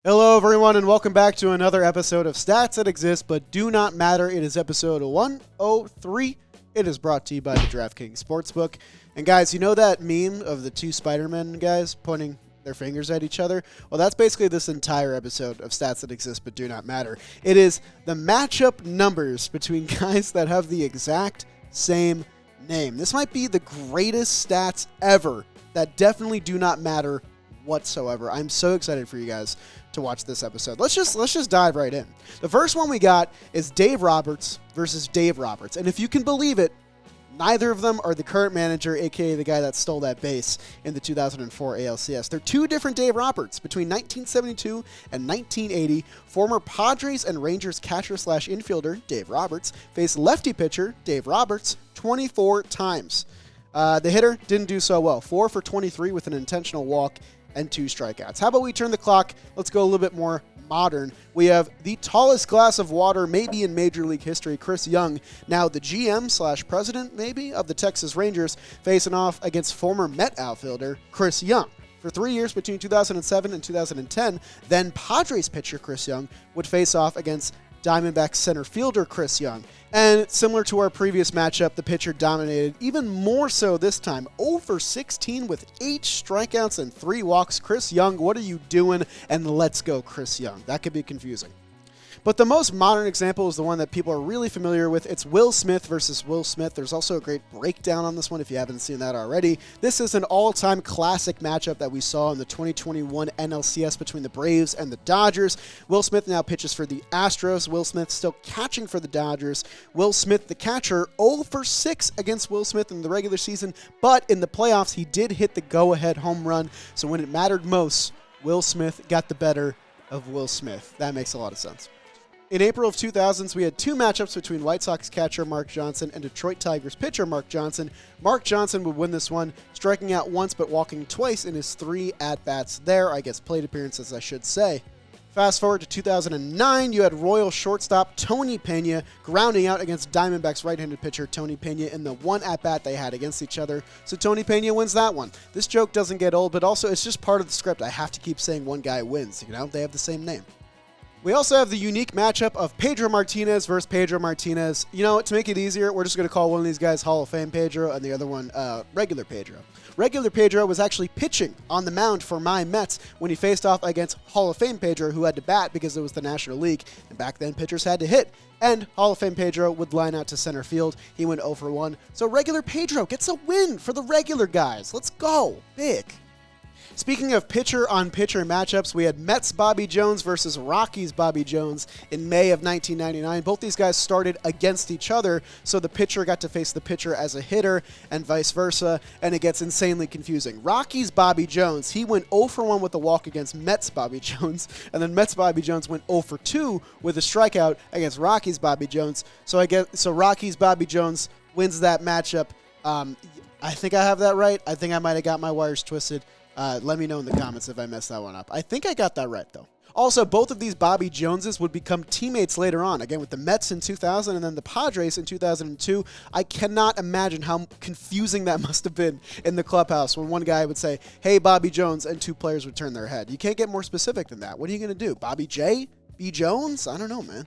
Hello, everyone, and welcome back to another episode of Stats That Exist But Do Not Matter. It is episode 103. It is brought to you by the DraftKings Sportsbook. And guys, you know that meme of the two Spider-Man guys pointing their fingers at each other? Well, that's basically this entire episode of Stats That Exist But Do Not Matter. It is the matchup numbers between guys that have the exact same name. This might be the greatest stats ever that definitely do not matter whatsoever. I'm so excited for you guys to watch this episode. Let's just dive right in. The first one we got is Dave Roberts versus Dave Roberts. And if you can believe it, neither of them are the current manager, aka the guy that stole that base in the 2004 ALCS. They're two different Dave Roberts. Between 1972 and 1980, former Padres and Rangers catcher/infielder Dave Roberts faced lefty pitcher Dave Roberts 24 times. The hitter didn't do so well. 4 for 23 with an intentional walk and 2 strikeouts. How about we turn the clock? Let's go a little bit more modern. We have the tallest glass of water maybe in Major League history, Chris Young, now the GM/president maybe of the Texas Rangers, facing off against former Met outfielder Chris Young. For 3 years between 2007 and 2010, then Padres pitcher Chris Young would face off against Diamondbacks center fielder Chris Young. And similar to our previous matchup, the pitcher dominated even more so this time. 0 for 16 with 8 strikeouts and 3 walks. Chris Young, what are you doing? And let's go, Chris Young. That could be confusing. But the most modern example is the one that people are really familiar with. It's Will Smith versus Will Smith. There's also a great breakdown on this one if you haven't seen that already. This is an all-time classic matchup that we saw in the 2021 NLCS between the Braves and the Dodgers. Will Smith now pitches for the Astros. Will Smith still catching for the Dodgers. Will Smith, the catcher, 0 for 6 against Will Smith in the regular season, but in the playoffs, he did hit the go-ahead home run. So when it mattered most, Will Smith got the better of Will Smith. That makes a lot of sense. In April of 2000s, we had 2 matchups between White Sox catcher Mark Johnson and Detroit Tigers pitcher Mark Johnson. Mark Johnson would win this one, striking out once but walking twice in his 3 at-bats there, I guess plate appearances I should say. Fast forward to 2009, you had Royal shortstop Tony Pena grounding out against Diamondbacks right-handed pitcher Tony Pena in the 1 at-bat they had against each other. So Tony Pena wins that one. This joke doesn't get old, but also it's just part of the script. I have to keep saying one guy wins, you know? They have the same name. We also have the unique matchup of Pedro Martinez versus Pedro Martinez. You know, to make it easier, we're just going to call one of these guys Hall of Fame Pedro and the other one regular Pedro. Regular Pedro was actually pitching on the mound for my Mets when he faced off against Hall of Fame Pedro, who had to bat because it was the National League, and back then pitchers had to hit. And Hall of Fame Pedro would line out to center field. He went 0 for 1. So regular Pedro gets a win for the regular guys. Let's go. Big. Speaking of pitcher-on-pitcher matchups, we had Mets Bobby Jones versus Rockies Bobby Jones in May of 1999. Both these guys started against each other, so the pitcher got to face the pitcher as a hitter and vice versa, and it gets insanely confusing. Rockies Bobby Jones, he went 0 for 1 with a walk against Mets Bobby Jones, and then Mets Bobby Jones went 0 for 2 with a strikeout against Rockies Bobby Jones. So Rockies Bobby Jones wins that matchup. I think I have that right. I think I might have got my wires twisted. Let me know in the comments if I messed that one up. I think I got that right, though. Also, both of these Bobby Joneses would become teammates later on, again with the Mets in 2000 and then the Padres in 2002. I cannot imagine how confusing that must have been in the clubhouse when one guy would say, "Hey, Bobby Jones," and 2 players would turn their head. You can't get more specific than that. What are you going to do? Bobby J? B. Jones? I don't know, man.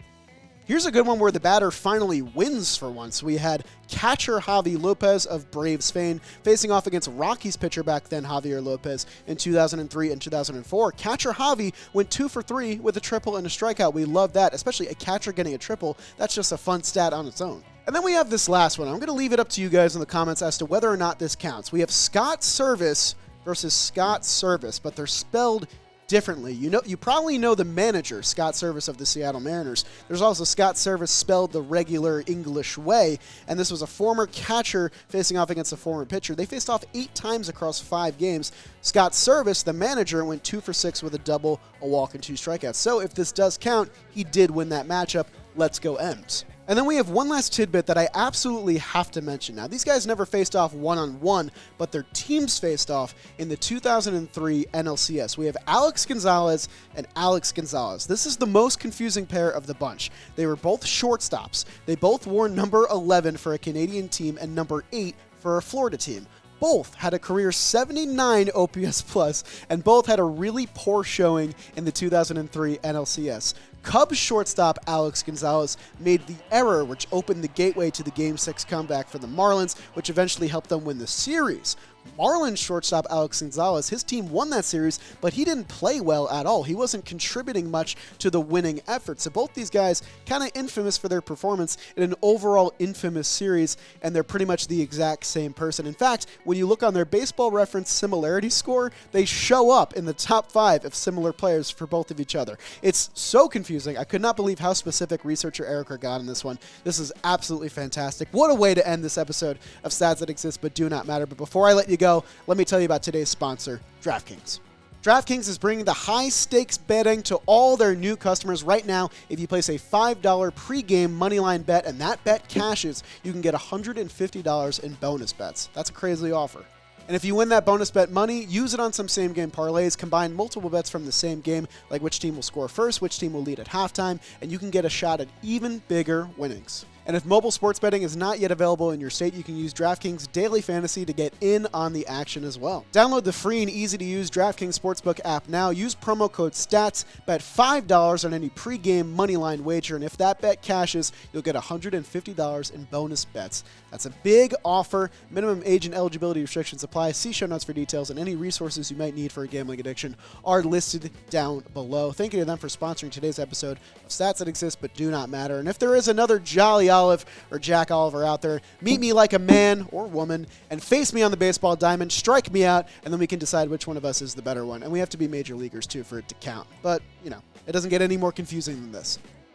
Here's a good one where the batter finally wins for once. We had catcher Javi Lopez of Braves fame facing off against Rockies pitcher back then Javier Lopez in 2003 and 2004. Catcher Javi went 2 for 3 with a triple and a strikeout. We love that, especially a catcher getting a triple. That's just a fun stat on its own. And then we have this last one. I'm going to leave it up to you guys in the comments as to whether or not this counts. We have Scott Service versus Scott Service, but they're spelled differently. You probably know the manager, Scott Service of the Seattle Mariners. There's also Scott Service spelled the regular English way, and this was a former catcher facing off against a former pitcher. They faced off 8 times across 5 games. Scott Service, the manager, went 2 for 6 with a double, a walk, and 2 strikeouts. So if this does count, he did win that matchup. Let's go M's. And then we have one last tidbit that I absolutely have to mention. Now, these guys never faced off one-on-one, but their teams faced off in the 2003 NLCS. We have Alex Gonzalez and Alex Gonzalez. This is the most confusing pair of the bunch. They were both shortstops. They both wore number 11 for a Canadian team and number 8 for a Florida team. both had a career 79 OPS plus, and both had a really poor showing in the 2003 NLCS. Cubs shortstop Alex Gonzalez made the error which opened the gateway to the Game 6 comeback for the Marlins, which eventually helped them win the series. Marlins shortstop Alex Gonzalez, his team won that series, but he didn't play well at all. He wasn't contributing much to the winning effort. So both these guys kind of infamous for their performance in an overall infamous series, and they're pretty much the exact same person. In fact, when you look on their Baseball Reference similarity score, they show up in the top 5 of similar players for both of each other. It's so confusing. I could not believe how specific researcher Erica got in this one. This is absolutely fantastic. What a way to end this episode of Stats That Exist But Do Not Matter. But before I let you go, let me tell you about today's sponsor, DraftKings. DraftKings is bringing the high-stakes betting to all their new customers right now. If you place a $5 pregame moneyline bet and that bet cashes, you can get $150 in bonus bets. That's a crazy offer. And if you win that bonus bet money, use it on some same-game parlays, combine multiple bets from the same game, like which team will score first, which team will lead at halftime, and you can get a shot at even bigger winnings. And if mobile sports betting is not yet available in your state, you can use DraftKings Daily Fantasy to get in on the action as well. Download the free and easy-to-use DraftKings Sportsbook app now. Use promo code STATS. Bet $5 on any pregame moneyline wager, and if that bet cashes, you'll get $150 in bonus bets. That's a big offer. Minimum age and eligibility restrictions apply. See show notes for details, and any resources you might need for a gambling addiction are listed down below. Thank you to them for sponsoring today's episode of Stats That Exist But Do Not Matter. And if there is another Jolly Olive or Jack Oliver out there, meet me like a man or woman and face me on the baseball diamond, strike me out, and then we can decide which one of us is the better one. And we have to be major leaguers too for it to count. But, you know, it doesn't get any more confusing than this.